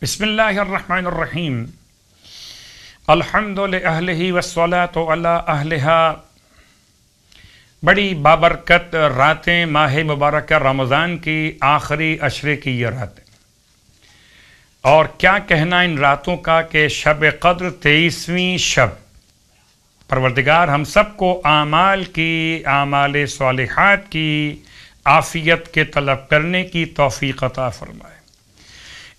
بسم اللہ الرحمن الرحیم الحمد للہ والصلاۃ علی اہلہا۔ بڑی بابرکت راتیں ماہ مبارکہ رمضان کی آخری عشرے کی یہ راتیں، اور کیا کہنا ان راتوں کا کہ شب قدر 23ویں شب۔ پروردگار ہم سب کو اعمال صالحات کی عافیت کے طلب کرنے کی توفیق عطا فرمائے۔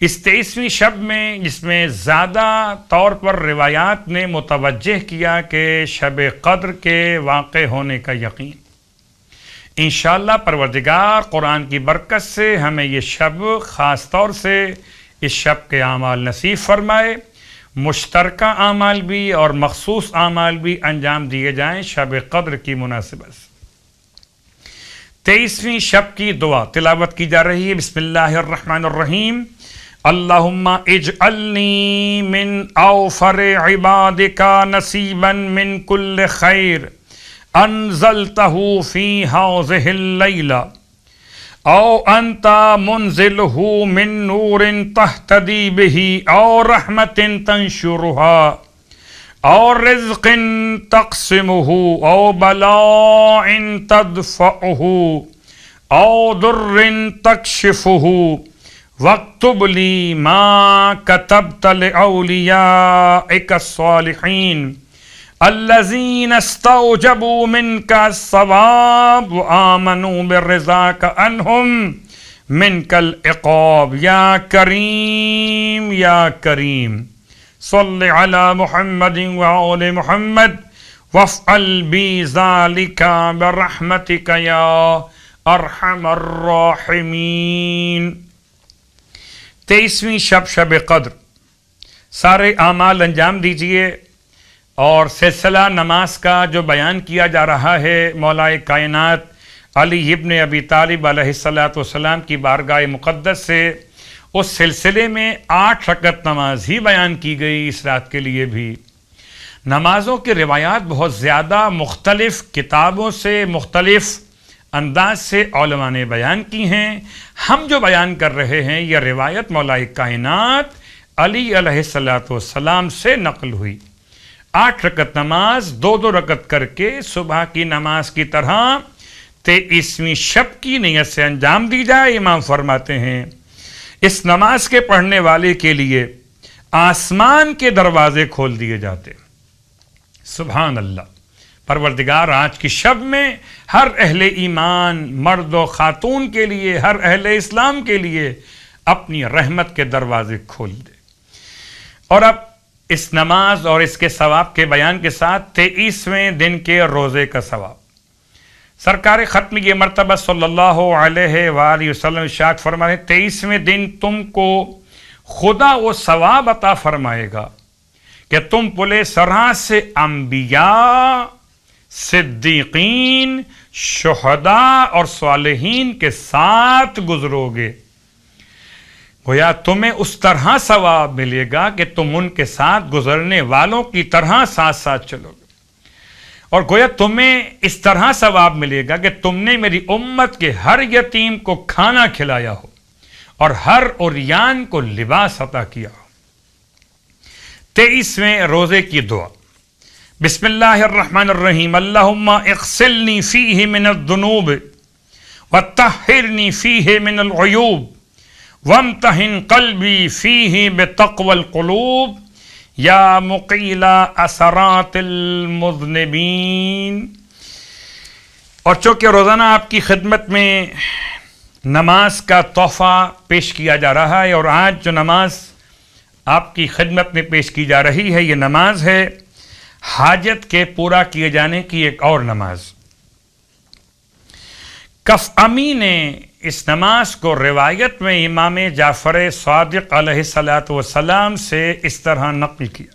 اس 23ویں شب میں جس میں زیادہ طور پر روایات نے متوجہ کیا کہ شب قدر کے واقع ہونے کا یقین، انشاءاللہ پروردگار قرآن کی برکت سے ہمیں یہ شب خاص طور سے اس شب کے اعمال نصیب فرمائے، مشترکہ اعمال بھی اور مخصوص اعمال بھی انجام دیے جائیں شب قدر کی مناسبت سے۔ 23ویں شب کی دعا تلاوت کی جا رہی ہے۔ بسم اللہ الرحمن الرحیم۔ اللہم اجعلنی من اوفر عبادک نصیبا من کل خیر انزلتہ فی ہذہ اللیلہ او انت منزلہ من نور تہتدی بہ او رحمت تنشرہا او رزق تقسمہ او بلاء تدفعہ او در تکشفہ وَاكْتُبْ لِي مَا كَتَبْتَ لِأَوْلِيَائِكَ الصَّالِحِينَ الَّذِينَ اسْتَوْجَبُوا مِنْكَ الثَّوَابَ وَآمَنُوا بِرِضَاكَ عَنْهُمْ مِنْكَ الْعِقَابِ يَا كَرِيمُ يَا كَرِيمُ صَلِّ عَلَى مُحَمَّدٍ وَآلِ مُحَمَّدٍ وَافْعَلْ بِي ذَلِكَ بِرَحْمَتِكَ يَا أَرْحَمَ الراحمين۔ 23ویں شب قدر، سارے اعمال انجام دیجئے، اور سلسلہ نماز کا جو بیان کیا جا رہا ہے مولا کائنات علی ابن ابی طالب علیہ السلام کی بارگاہ مقدس سے، اس سلسلے میں 8 رکعت نماز ہی بیان کی گئی اس رات کے لیے بھی۔ نمازوں کی روایات بہت زیادہ مختلف کتابوں سے مختلف انداز سے علماء نے بیان کی ہیں۔ ہم جو بیان کر رہے ہیں یہ روایت مولا کائنات علی علیہ السلام سے نقل ہوئی۔ 8 رکعت نماز 2 رکعت کر کے صبح کی نماز کی طرح 23ویں شب کی نیت سے انجام دی جائے۔ امام فرماتے ہیں اس نماز کے پڑھنے والے کے لیے آسمان کے دروازے کھول دیے جاتے۔ سبحان اللہ۔ پروردگار آج کی شب میں ہر اہل ایمان مرد و خاتون کے لیے، ہر اہل اسلام کے لیے اپنی رحمت کے دروازے کھول دے۔ اور اب اس نماز اور اس کے ثواب کے بیان کے ساتھ 23ویں دن کے روزے کا ثواب۔ سرکار ختم یہ مرتبہ صلی اللہ علیہ وآلہ وسلم ارشاد فرمائے 23ویں دن تم کو خدا وہ ثواب عطا فرمائے گا کہ تم پلے صراط سے انبیاء، صدیقین، شہداء اور صالحین کے ساتھ گزرو گے۔ گویا تمہیں اس طرح ثواب ملے گا کہ تم ان کے ساتھ گزرنے والوں کی طرح ساتھ ساتھ چلو گے، اور گویا تمہیں اس طرح ثواب ملے گا کہ تم نے میری امت کے ہر یتیم کو کھانا کھلایا ہو اور ہر عریان کو لباس عطا کیا ہو۔ 23ویں روزے کی دعا۔ بسم اللہ الرحمن الرحیم۔ اللہم اغسلنی فیہ من الذنوب وطہرنی فیہ من العیوب وامتحن قلبی فیہ بتقوی القلوب یا مقیل اثرات المذنبین۔ اور چونکہ روزانہ آپ کی خدمت میں نماز کا تحفہ پیش کیا جا رہا ہے، اور آج جو نماز آپ کی خدمت میں پیش کی جا رہی ہے یہ نماز ہے حاجت کے پورا کیے جانے کی ایک اور نماز۔ کف امی نے اس نماز کو روایت میں امام جعفر صادق علیہ السلام سے اس طرح نقل کیا۔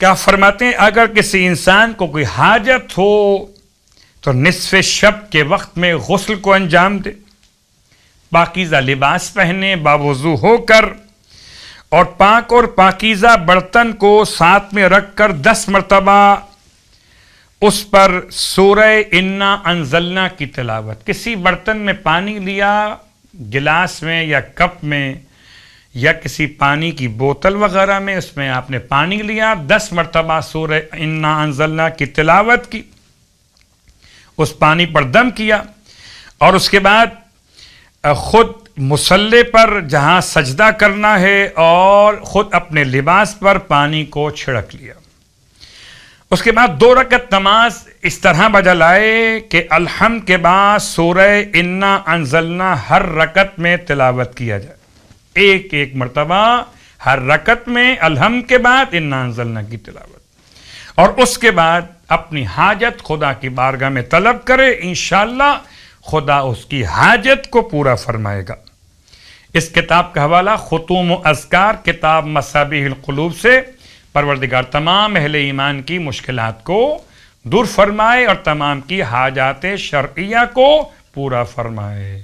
کیا فرماتے ہیں اگر کسی انسان کو کوئی حاجت ہو تو نصف شب کے وقت میں غسل کو انجام دے، پاکیزہ لباس پہنے، باوضو ہو کر، اور پاک اور پاکیزہ برتن کو ساتھ میں رکھ کر 10 مرتبہ اس پر سورہ انا انزلنا کی تلاوت۔ کسی برتن میں پانی لیا، گلاس میں یا کپ میں یا کسی پانی کی بوتل وغیرہ میں، اس میں آپ نے پانی لیا، 10 مرتبہ سورہ انا انزلنا کی تلاوت کی، اس پانی پر دم کیا، اور اس کے بعد خود مصلی پر جہاں سجدہ کرنا ہے اور خود اپنے لباس پر پانی کو چھڑک لیا۔ اس کے بعد 2 رکعت نماز اس طرح بجا لائے کہ الحمد کے بعد سورہ انا انزلنا ہر رکعت میں تلاوت کیا جائے، ایک مرتبہ ہر رکعت میں الحمد کے بعد انا انزلنا کی تلاوت، اور اس کے بعد اپنی حاجت خدا کی بارگاہ میں طلب کرے، انشاءاللہ خدا اس کی حاجت کو پورا فرمائے گا۔ اس کتاب کا حوالہ ختوم و اذکار کتاب مصابیح القلوب سے۔ پروردگار تمام اہل ایمان کی مشکلات کو دور فرمائے اور تمام کی حاجات شرعیہ کو پورا فرمائے۔